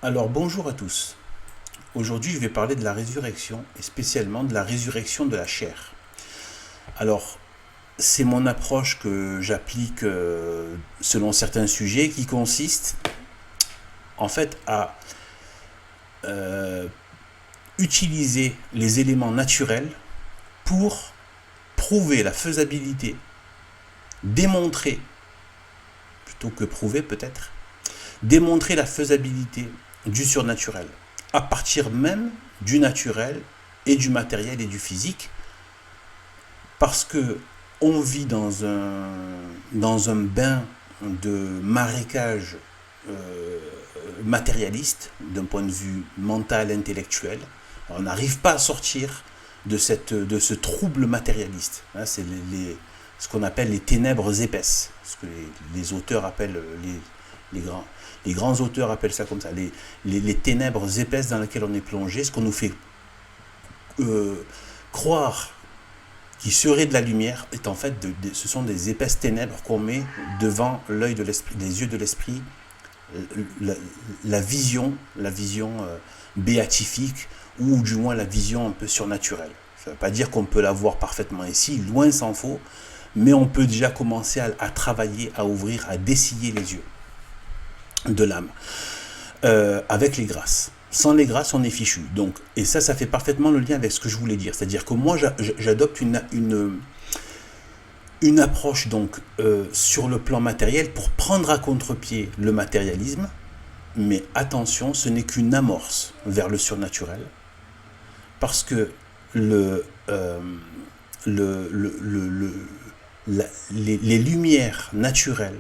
Alors bonjour à tous. Aujourd'hui je vais parler de la résurrection et spécialement de la résurrection de la chair. Alors c'est mon approche que j'applique selon certains sujets qui consiste en fait à euh, utiliser les éléments naturels pour prouver la faisabilité, démontrer, plutôt que prouver peut-être, démontrer la faisabilité du surnaturel, à partir même du naturel et du matériel et du physique, parce que on vit dans un bain de marécage euh, matérialiste, d'un point de vue mental, intellectuel. On n'arrive pas à sortir de ce trouble matérialiste. Hein, c'est ce qu'on appelle les ténèbres épaisses, ce que les auteurs appellent les grands auteurs appellent ça comme ça, les ténèbres épaisses dans lesquelles on est plongé, ce qu'on nous fait euh, croire qui serait de la lumière est en fait ce sont des épaisses ténèbres qu'on met devant l'œil de l'esprit, les yeux de l'esprit, la, la vision béatifique, ou du moins la vision un peu surnaturelle. Ça ne veut pas dire qu'on peut la voir parfaitement ici, loin s'en faut, mais on peut déjà commencer à travailler, à ouvrir, à dessiller les yeux de l'âme, avec les grâces. Sans les grâces, on est fichu. Donc, et ça fait parfaitement le lien avec ce que je voulais dire. C'est-à-dire que moi, j'adopte une approche donc sur le plan matériel pour prendre à contre-pied le matérialisme. Mais attention, ce n'est qu'une amorce vers le surnaturel, parce que les lumières naturelles,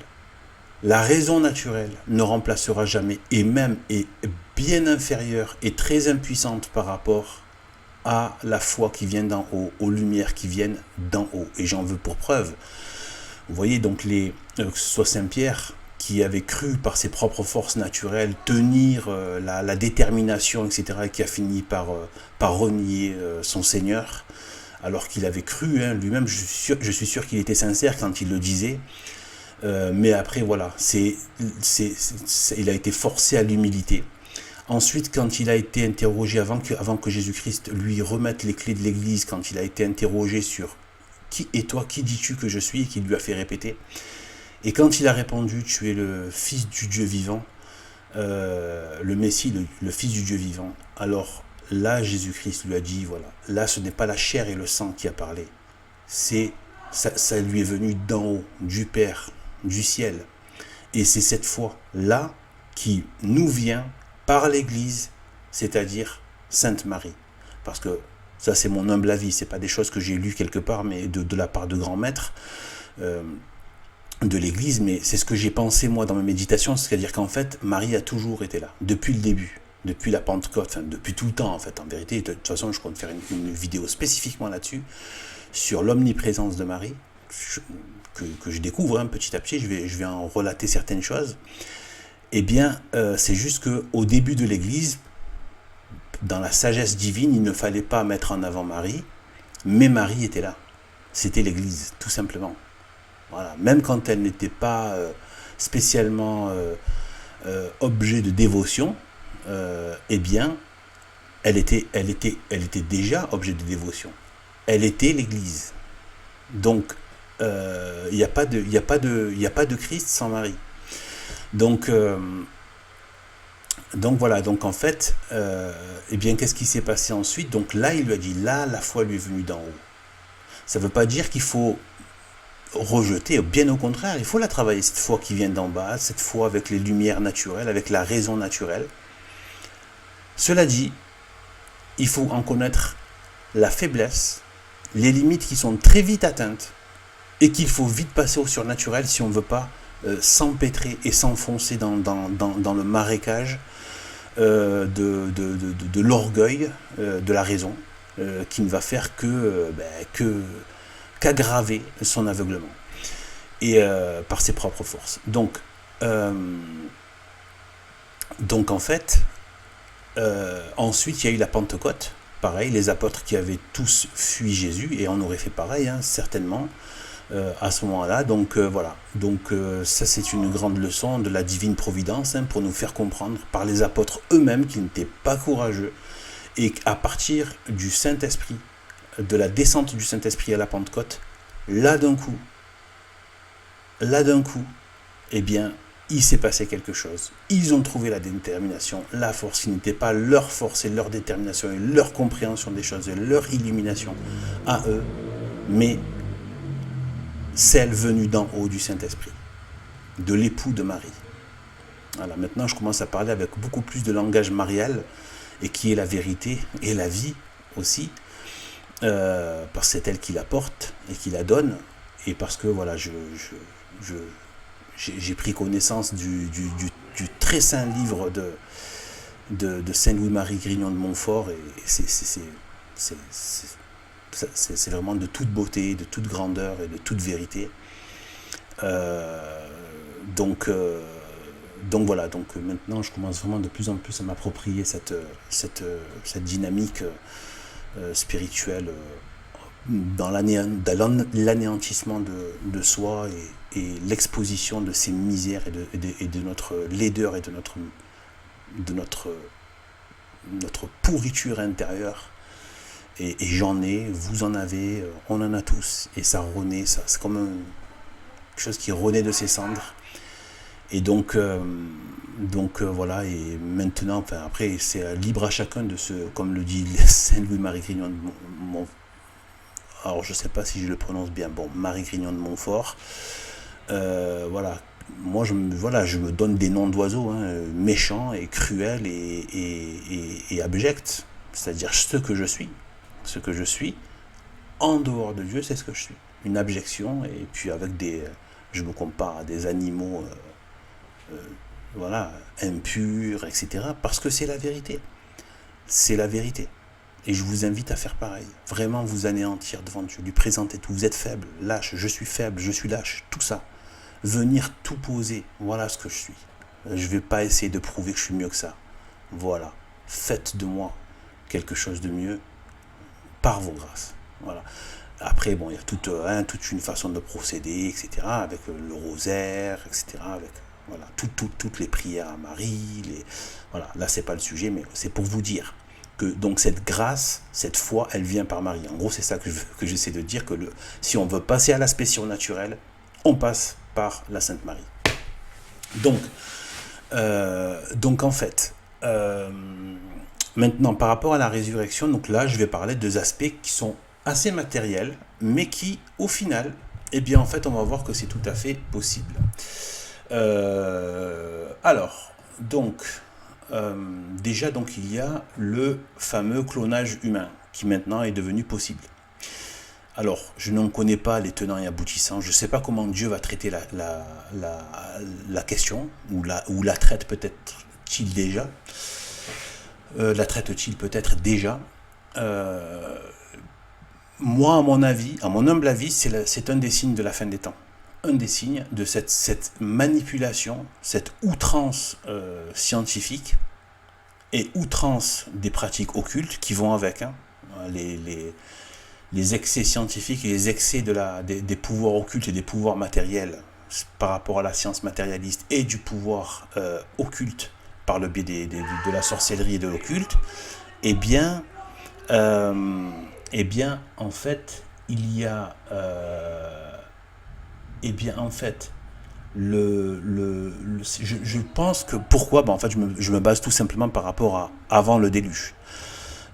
la raison naturelle ne remplacera jamais, et même est bien inférieure et très impuissante par rapport à la foi qui vient d'en haut, aux lumières qui viennent d'en haut. Et j'en veux pour preuve. Vous voyez donc que ce soit Saint Pierre qui avait cru par ses propres forces naturelles tenir la détermination, etc., et qui a fini par renier son Seigneur, alors qu'il avait cru, hein, lui-même, je suis sûr qu'il était sincère quand il le disait. Mais après, voilà, il a été forcé à l'humilité. Ensuite, quand il a été interrogé, avant que Jésus-Christ lui remette les clés de l'Église, quand il a été interrogé sur « Qui es toi, qui dis-tu que je suis ?» et qu'il lui a fait répéter. Et quand il a répondu « Tu es le Fils du Dieu vivant, le Messie, le Fils du Dieu vivant », alors là, Jésus-Christ lui a dit « Voilà, là, ce n'est pas la chair et le sang qui a parlé, ça lui est venu d'en haut, du Père, du ciel. Et c'est cette foi-là qui nous vient par l'Église, c'est-à-dire Sainte Marie. Parce que ça, c'est mon humble avis, c'est pas des choses que j'ai lues quelque part, mais de la part de grands maîtres de l'Église, mais c'est ce que j'ai pensé moi dans mes méditations, c'est-à-dire qu'en fait, Marie a toujours été là, depuis le début, depuis la Pentecôte, enfin depuis tout le temps en fait, en vérité. De toute façon, je compte faire une vidéo spécifiquement là-dessus, sur l'omniprésence de Marie, que je découvre petit à petit, je vais en relater certaines choses. Eh bien, c'est juste qu'au début de l'Église, dans la sagesse divine, il ne fallait pas mettre en avant Marie, mais Marie était là. C'était l'Église, tout simplement. Voilà. Même quand elle n'était pas spécialement objet de dévotion, eh bien, elle était déjà objet de dévotion. Elle était l'Église. Donc, il n'y a pas de Christ sans Marie. Donc voilà, donc en fait, eh bien, qu'est-ce qui s'est passé ensuite? Donc là, il lui a dit, là, la foi lui est venue d'en haut. Ça ne veut pas dire qu'il faut rejeter, bien au contraire, il faut la travailler, cette foi qui vient d'en bas, cette foi avec les lumières naturelles, avec la raison naturelle. Cela dit, il faut en connaître la faiblesse, les limites qui sont très vite atteintes, et qu'il faut vite passer au surnaturel si on ne veut pas s'empêtrer et s'enfoncer dans le marécage de l'orgueil, de la raison, qui ne va faire qu'aggraver son aveuglement, et par ses propres forces. Donc en fait, ensuite il y a eu la Pentecôte, pareil, les apôtres qui avaient tous fui Jésus, et on aurait fait pareil, hein, certainement. à ce moment-là. Donc voilà. Donc ça c'est une grande leçon de la divine providence, hein, pour nous faire comprendre par les apôtres eux-mêmes qu'ils n'étaient pas courageux et qu'à partir du Saint-Esprit, de la descente du Saint-Esprit à la Pentecôte, là d'un coup, eh bien, il s'est passé quelque chose. Ils ont trouvé la détermination, la force qui n'était pas leur force et leur détermination et leur compréhension des choses et leur illumination à eux, mais celle venue d'en haut du Saint-Esprit, de l'époux de Marie. Voilà, maintenant je commence à parler avec beaucoup plus de langage marial, et qui est la vérité et la vie aussi, parce que c'est elle qui la porte et qui la donne, et parce que voilà, j'ai pris connaissance du très saint livre de Saint Louis-Marie Grignon de Montfort, et c'est vraiment de toute beauté, de toute grandeur et de toute vérité. Euh, donc, euh, donc voilà, donc maintenant je commence vraiment de plus en plus à m'approprier cette dynamique spirituelle, dans l'anéantissement de soi, et l'exposition de ses misères et de notre laideur et de notre pourriture intérieure. Et j'en ai, vous en avez, on en a tous. Et ça renaît, c'est comme quelque chose qui renaît de ses cendres. Et donc voilà, et maintenant, enfin, après, c'est libre à chacun de comme le dit Saint Louis-Marie Grignon de Montfort. Alors je sais pas si je le prononce bien, bon, Marie Grignon de Montfort. Voilà, moi je me donne des noms d'oiseaux, hein, méchants et cruels et abjects, c'est-à-dire ce que je suis, en dehors de Dieu, c'est ce que je suis, une abjection, et puis je me compare à des animaux, euh, voilà, impurs, etc., parce que c'est la vérité. Et je vous invite à faire pareil. Vraiment vous anéantir devant Dieu, lui présenter tout. Vous êtes faible, lâche, je suis lâche, tout ça. Venir tout poser, voilà ce que je suis. Je ne vais pas essayer de prouver que je suis mieux que ça. Voilà. Faites de moi quelque chose de mieux par vos grâces. Voilà. Après, bon, il y a toute une façon de procéder, etc., avec le rosaire, etc., avec voilà, toutes les prières à Marie. Voilà. Là, c'est pas le sujet, mais c'est pour vous dire que donc cette grâce, cette foi, elle vient par Marie. En gros, c'est ça que j'essaie de dire, que si on veut passer à l'aspect surnaturel, on passe par la Sainte Marie. Donc en fait, maintenant par rapport à la résurrection, donc là je vais parler de deux aspects qui sont assez matériels, mais qui au final, eh bien en fait on va voir que c'est tout à fait possible. Alors, donc, déjà donc il y a le fameux clonage humain qui maintenant est devenu possible. Alors, je n'en connais pas les tenants et aboutissants. Je ne sais pas comment Dieu va traiter la question, ou la traite peut-être-il déjà. La traite-t-il peut-être déjà. Moi, à mon humble avis, c'est un des signes de la fin des temps. Un des signes de cette manipulation, cette outrance scientifique et outrance des pratiques occultes qui vont avec, hein, les excès scientifiques et les excès des pouvoirs occultes et des pouvoirs matériels par rapport à la science matérialiste, et du pouvoir occulte par le biais de la sorcellerie et de l'occulte, eh bien, en fait, il y a, en fait, je pense que pourquoi, en fait, je me base tout simplement par rapport à avant le déluge.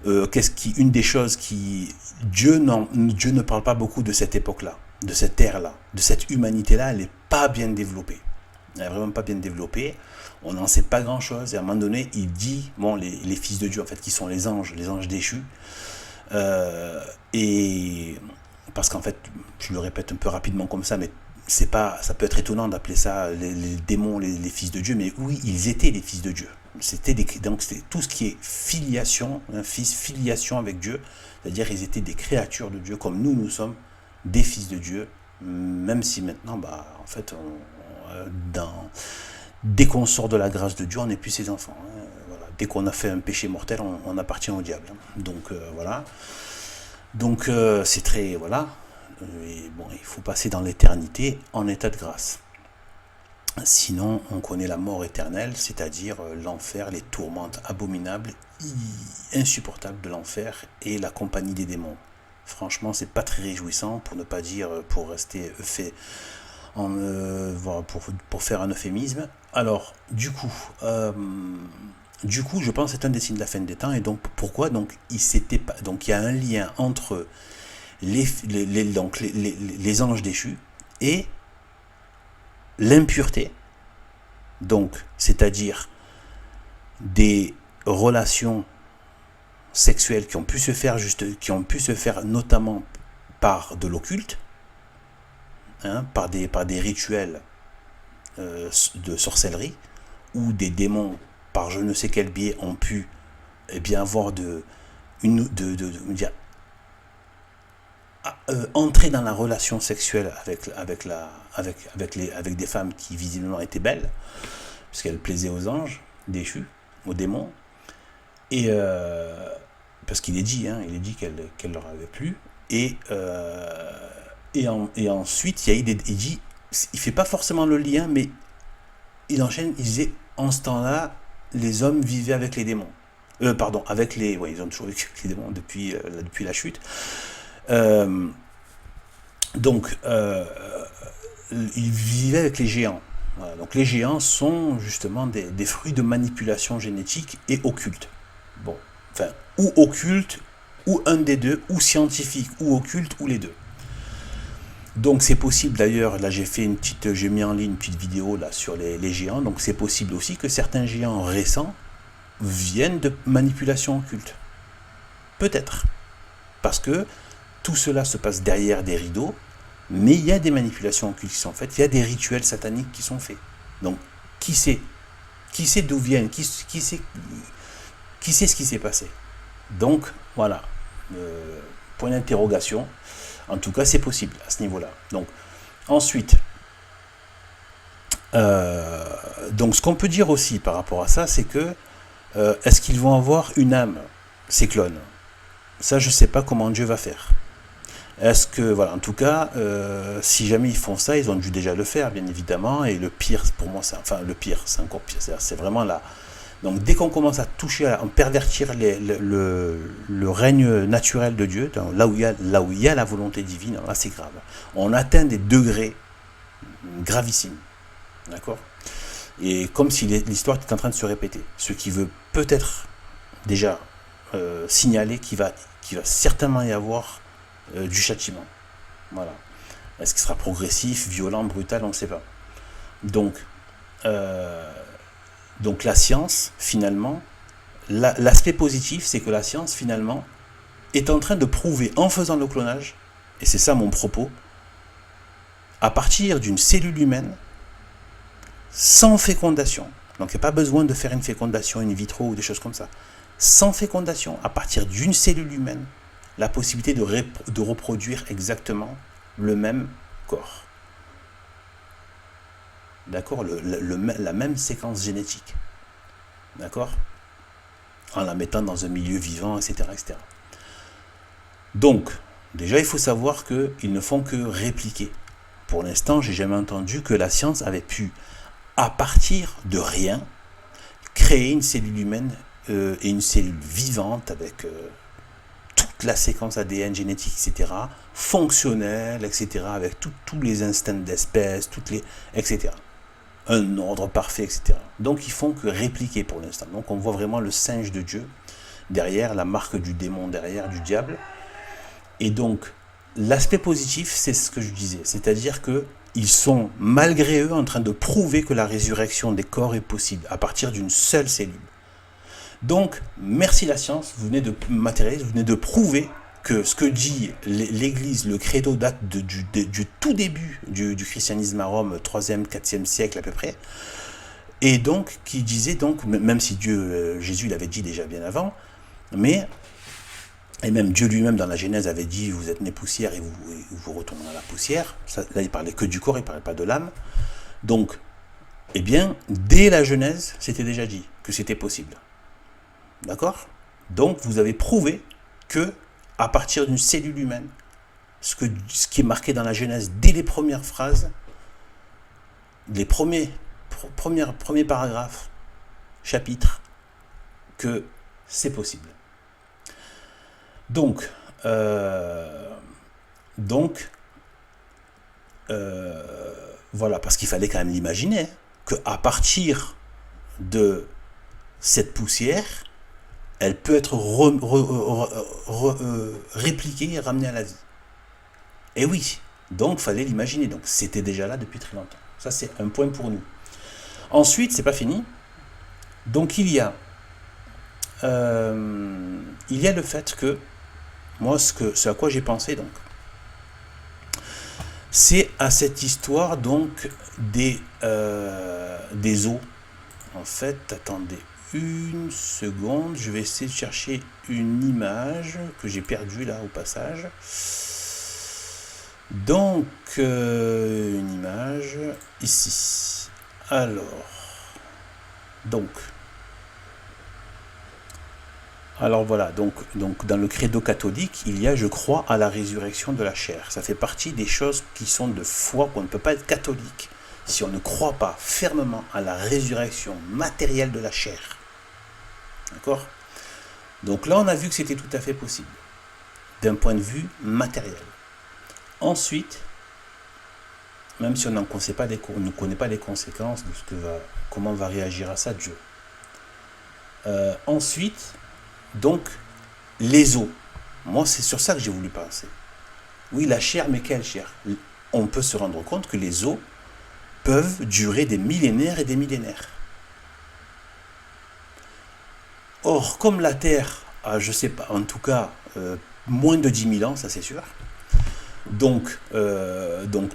Une des choses Dieu ne parle pas beaucoup de cette époque-là, de cette ère-là, de cette humanité-là. Elle n'est pas bien développée. Elle n'est vraiment pas bien développée. On n'en sait pas grand-chose. Et à un moment donné, il dit, bon, les fils de Dieu, en fait, qui sont les anges déchus. Et parce qu'en fait, je le répète un peu rapidement comme ça, mais ça peut être étonnant d'appeler ça les démons, les fils de Dieu, mais oui, ils étaient les fils de Dieu. Donc c'était tout ce qui est filiation, filiation avec Dieu, c'est-à-dire ils étaient des créatures de Dieu, comme nous sommes des fils de Dieu, même si maintenant, en fait, dès qu'on sort de la grâce de Dieu, on n'est plus ses enfants. Hein, voilà. Dès qu'on a fait un péché mortel, on appartient au diable. Hein. Donc voilà. Donc c'est très voilà. Et bon, il faut passer dans l'éternité en état de grâce. Sinon, on connaît la mort éternelle, c'est-à-dire l'enfer, les tourmentes abominables, insupportables de l'enfer et la compagnie des démons. Franchement, c'est pas très réjouissant, pour ne pas dire, pour rester fait, voilà, pour faire un euphémisme. Alors, du coup, je pense que c'est un des signes de la fin des temps. Et donc, pourquoi donc il y a un lien entre les anges déchus et l'impureté, donc c'est-à-dire des relations sexuelles qui ont pu se faire notamment par de l'occulte, hein, par des rituels de sorcellerie, où des démons par je ne sais quel biais ont pu avoir entrer dans la relation sexuelle avec des femmes qui visiblement étaient belles, puisqu'elles plaisaient aux anges déchus, aux démons, et parce qu'il est dit, il est dit qu'elle leur avait plu, et ensuite il dit, il fait pas forcément le lien, mais il enchaîne, il disait, en ce temps-là, les hommes vivaient avec les démons. Avec les... Ouais, ils ont toujours vécu avec les démons depuis la chute. Ils vivaient avec les géants. Voilà, donc les géants sont justement des fruits de manipulation génétique et occulte. Bon, enfin, ou occulte, ou un des deux, ou scientifique, ou occulte, ou les deux. Donc c'est possible d'ailleurs, là j'ai mis en ligne une petite vidéo là sur les géants, donc c'est possible aussi que certains géants récents viennent de manipulation occulte. Peut-être. Parce que tout cela se passe derrière des rideaux, mais il y a des manipulations occultes qui sont faites, il y a des rituels sataniques qui sont faits. Donc, qui sait d'où viennent, qui sait ce qui s'est passé. Donc, voilà, point d'interrogation. En tout cas, c'est possible à ce niveau-là. Donc, ensuite, donc ce qu'on peut dire aussi par rapport à ça, c'est que est-ce qu'ils vont avoir une âme, ces clones? Ça, je ne sais pas comment Dieu va faire. Est-ce que, voilà, en tout cas, si jamais ils font ça, ils ont dû déjà le faire, bien évidemment, et le pire, pour moi, c'est encore pire, c'est vraiment là. Donc, dès qu'on commence à toucher, à pervertir le règne naturel de Dieu, là où il y a la volonté divine, là, c'est grave. On atteint des degrés gravissimes, d'accord? Et comme si l'histoire est en train de se répéter, ce qui veut peut-être déjà signaler qu'il va certainement y avoir du châtiment. Voilà. Est-ce qu'il sera progressif, violent, brutal, on ne sait pas. Donc la science, finalement, l'aspect positif, c'est que la science, finalement, est en train de prouver, en faisant le clonage, et c'est ça mon propos, à partir d'une cellule humaine, sans fécondation, donc il n'y a pas besoin de faire une fécondation in vitro ou des choses comme ça, sans fécondation, à partir d'une cellule humaine, la possibilité de reproduire exactement le même corps. D'accord, la même séquence génétique. D'accord, en la mettant dans un milieu vivant, etc. etc. Donc, déjà, il faut savoir qu'ils ne font que répliquer. Pour l'instant, j'ai jamais entendu que la science avait pu, à partir de rien, créer une cellule humaine et une cellule vivante avec toute la séquence ADN génétique, etc., fonctionnelle, etc., avec tous les instincts d'espèce, etc. Un ordre parfait, etc. Donc ils font que répliquer pour l'instant. Donc on voit vraiment le singe de Dieu derrière, la marque du démon derrière, du diable. Et donc l'aspect positif, c'est ce que je disais, c'est-à-dire que ils sont malgré eux en train de prouver que la résurrection des corps est possible à partir d'une seule cellule. Donc merci la science, vous venez de matérialiser, vous venez de prouver que ce que dit l'Église, le credo date du tout début du christianisme à Rome, 3e, 4e siècle à peu près, et donc qui disait, donc, même si Jésus l'avait dit déjà bien avant, et même Dieu lui-même dans la Genèse avait dit, vous êtes nés poussière et vous retournez à la poussière, ça, là il parlait que du corps, il ne parlait pas de l'âme, donc, eh bien, dès la Genèse, c'était déjà dit que c'était possible. D'accord? Donc vous avez prouvé que à partir d'une cellule humaine, ce qui est marqué dans la Genèse dès les premières phrases, les premiers paragraphes, chapitres, que c'est possible. Donc, voilà, parce qu'il fallait quand même l'imaginer, qu'à partir de cette poussière, elle peut être répliquée et ramenée à la vie. Et oui, donc il fallait l'imaginer. Donc c'était déjà là depuis très longtemps. Ça, c'est un point pour nous. Ensuite, c'est pas fini. Donc il y a le fait que moi, ce à quoi j'ai pensé, donc, c'est à cette histoire donc des eaux. En fait, attendez une seconde, je vais essayer de chercher une image que j'ai perdue là au passage. Donc, une image ici. Alors, voilà, donc dans le credo catholique, il y a, je crois, à la résurrection de la chair. Ça fait partie des choses qui sont de foi, qu'on ne peut pas être catholique si on ne croit pas fermement à la résurrection matérielle de la chair. D'accord ? Donc là, on a vu que c'était tout à fait possible, d'un point de vue matériel. Ensuite, même si on ne connaît pas les conséquences de comment va réagir à ça Dieu. Ensuite, donc, les os. Moi, c'est sur ça que j'ai voulu penser. Oui, la chair, mais quelle chair ? On peut se rendre compte que les os peuvent durer des millénaires et des millénaires. Or, comme la Terre a, je ne sais pas, en tout cas, moins de 10 000 ans, ça c'est sûr. Donc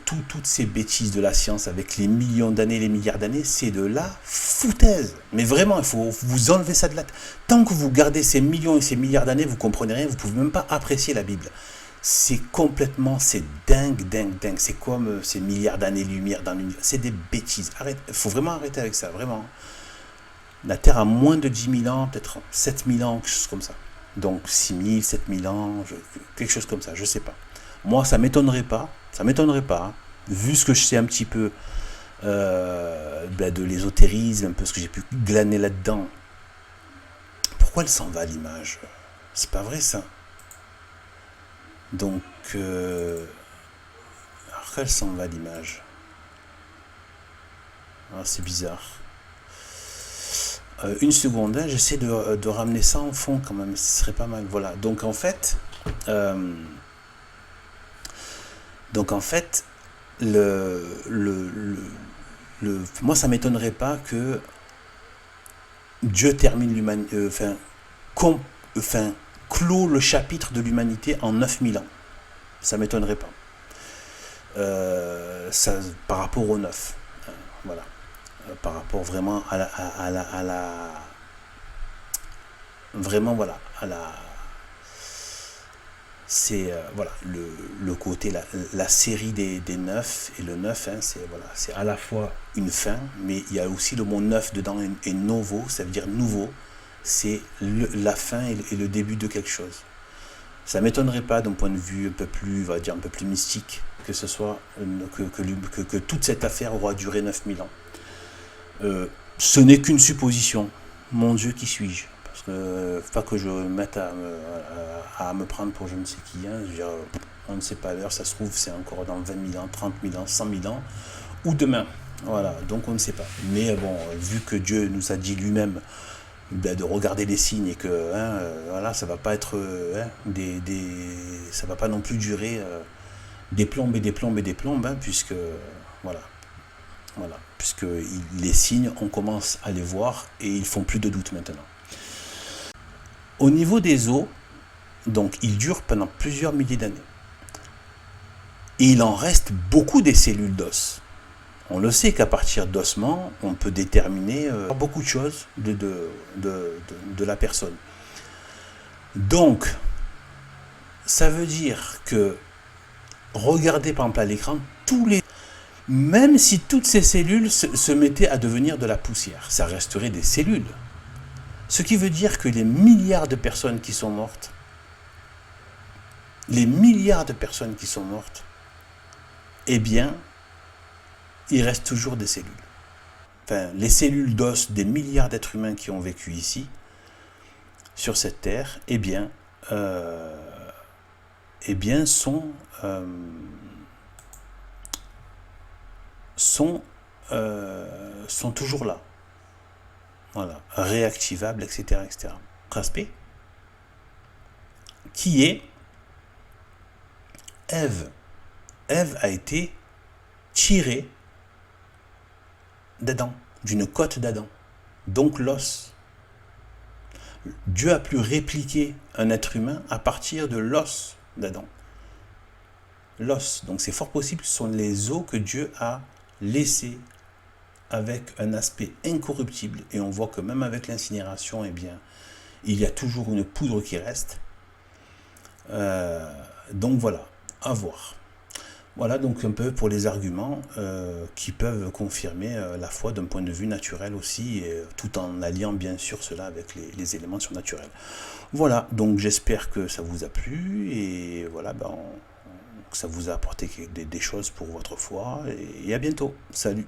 toutes ces bêtises de la science avec les millions d'années, les milliards d'années, c'est de la foutaise. Mais vraiment, il faut vous enlever ça de la tête. Tant que vous gardez ces millions et ces milliards d'années, vous comprenez rien, vous ne pouvez même pas apprécier la Bible. C'est dingue. C'est comme ces milliards d'années-lumière dans l'univers. C'est des bêtises. Il faut vraiment arrêter avec ça, vraiment. La Terre a moins de 10 000 ans, peut-être 7 000 ans, quelque chose comme ça. Donc 6 000, 7 000 ans, quelque chose comme ça, je ne sais pas. Moi, ça m'étonnerait pas, vu ce que je sais un petit peu de l'ésotérisme, un peu ce que j'ai pu glaner là-dedans. Pourquoi elle s'en va, l'image ? C'est pas vrai, ça. Donc, alors elle s'en va, l'image. C'est bizarre. Une seconde, hein, j'essaie de ramener ça en fond quand même, ce serait pas mal. Voilà, donc en fait, moi ça m'étonnerait pas que Dieu termine l'humanité, clôt le chapitre de l'humanité en 9000 ans. Ça m'étonnerait pas. Ça, par rapport au 9. Voilà. Par rapport vraiment à la vraiment voilà à la c'est voilà le côté la série des 9 et le 9 hein, c'est à la fois une fin, mais il y a aussi le mot 9 dedans et novo, ça veut dire nouveau, c'est la fin et le début de quelque chose. Ça m'étonnerait pas d'un point de vue un peu plus, on va dire un peu plus mystique, que ce soit que toute cette affaire aura duré 9000 ans. Ce n'est qu'une supposition. Mon Dieu, qui suis-je ? Parce que pas que je me mette à me prendre pour je ne sais qui. Hein. Je veux dire, on ne sait pas l'heure, ça se trouve, c'est encore dans 20 000 ans, 30 000 ans, 100 000 ans, ou demain. Voilà, donc on ne sait pas. Mais bon, vu que Dieu nous a dit lui-même de regarder les signes et que voilà, ça va pas être ça va pas non plus durer des plombes et des plombes et des plombes, hein, puisque voilà, puisque les signes, on commence à les voir et ils font plus de doute maintenant. Au niveau des os, donc ils durent pendant plusieurs milliers d'années. Et il en reste beaucoup des cellules d'os. On le sait qu'à partir d'ossements, on peut déterminer beaucoup de choses de la personne. Donc, ça veut dire que, regardez par exemple à l'écran, même si toutes ces cellules se mettaient à devenir de la poussière, ça resterait des cellules. Ce qui veut dire que les milliards de personnes qui sont mortes, les milliards de personnes qui sont mortes, eh bien, il reste toujours des cellules. Enfin, les cellules d'os des milliards d'êtres humains qui ont vécu ici, sur cette terre, sont toujours là. Voilà, réactivables, etc., etc. Autre aspect, qui est Ève. Ève a été tirée d'Adam, d'une côte d'Adam, donc l'os. Dieu a pu répliquer un être humain à partir de l'os d'Adam. L'os, donc c'est fort possible, ce sont les os que Dieu a laissés avec un aspect incorruptible, et on voit que même avec l'incinération, eh bien, il y a toujours une poudre qui reste. Donc voilà, à voir. Voilà donc un peu pour les arguments qui peuvent confirmer la foi d'un point de vue naturel aussi, et, tout en alliant bien sûr cela avec les éléments surnaturels. Voilà, donc j'espère que ça vous a plu, et voilà, que ça vous a apporté des choses pour votre foi, et à bientôt. Salut.